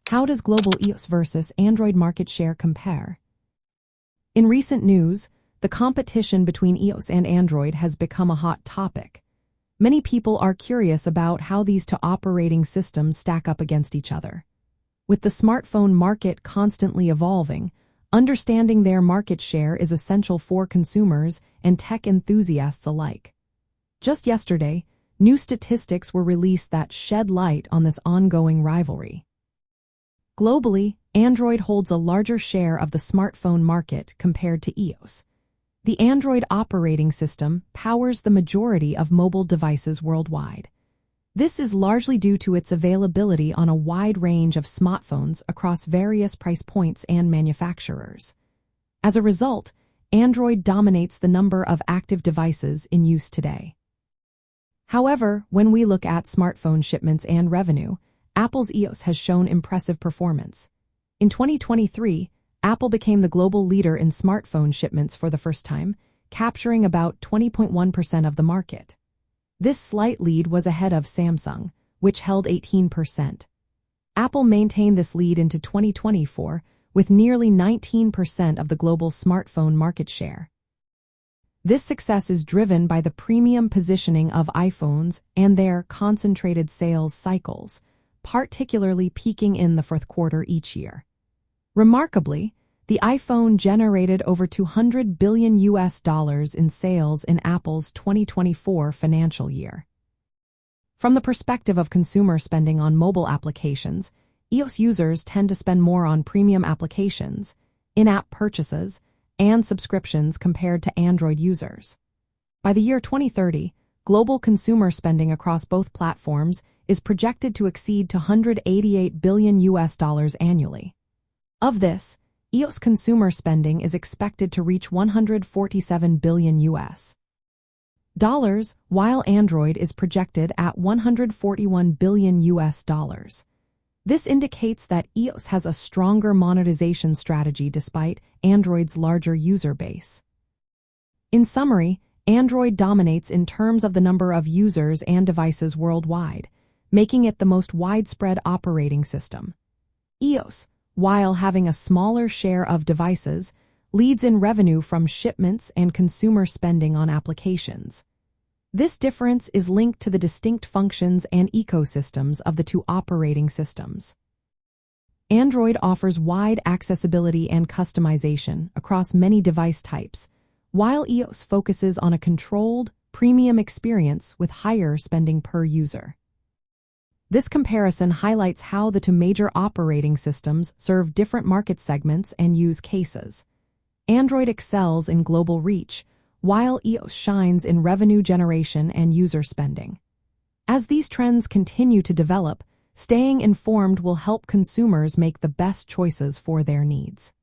How does global iOS versus Android market share compare? In recent news, the competition between iOS and Android has become a hot topic. Many people are curious about how these two operating systems stack up against each other. With the smartphone market constantly evolving, understanding their market share is essential for consumers and tech enthusiasts alike. Just yesterday, new statistics were released that shed light on this ongoing rivalry. Globally, Android holds a larger share of the smartphone market compared to iOS. The Android operating system powers the majority of mobile devices worldwide. This is largely due to its availability on a wide range of smartphones across various price points and manufacturers. As a result, Android dominates the number of active devices in use today. However, when we look at smartphone shipments and revenue, Apple's iOS has shown impressive performance. In 2023, Apple became the global leader in smartphone shipments for the first time, capturing about 20.1% of the market. This slight lead was ahead of Samsung, which held 18%. Apple maintained this lead into 2024 with nearly 19% of the global smartphone market share. This success is driven by the premium positioning of iPhones and their concentrated sales cycles, particularly peaking in the fourth quarter each year. Remarkably, the iPhone generated over $200 billion in sales in Apple's 2024 financial year. From the perspective of consumer spending on mobile applications, iOS users tend to spend more on premium applications, in-app purchases, and subscriptions compared to Android users. By the year 2030, global consumer spending across both platforms is projected to exceed $288 billion annually. Of this, iOS consumer spending is expected to reach $147 billion dollars, while Android is projected at $141 billion. This indicates that iOS has a stronger monetization strategy despite Android's larger user base. In summary, Android dominates in terms of the number of users and devices worldwide, making it the most widespread operating system. iOS, while having a smaller share of devices, leads in revenue from shipments and consumer spending on applications. This difference is linked to the distinct functions and ecosystems of the two operating systems. Android offers wide accessibility and customization across many device types, while iOS focuses on a controlled, premium experience with higher spending per user. This comparison highlights how the two major operating systems serve different market segments and use cases. Android excels in global reach, while iOS shines in revenue generation and user spending. As these trends continue to develop, staying informed will help consumers make the best choices for their needs.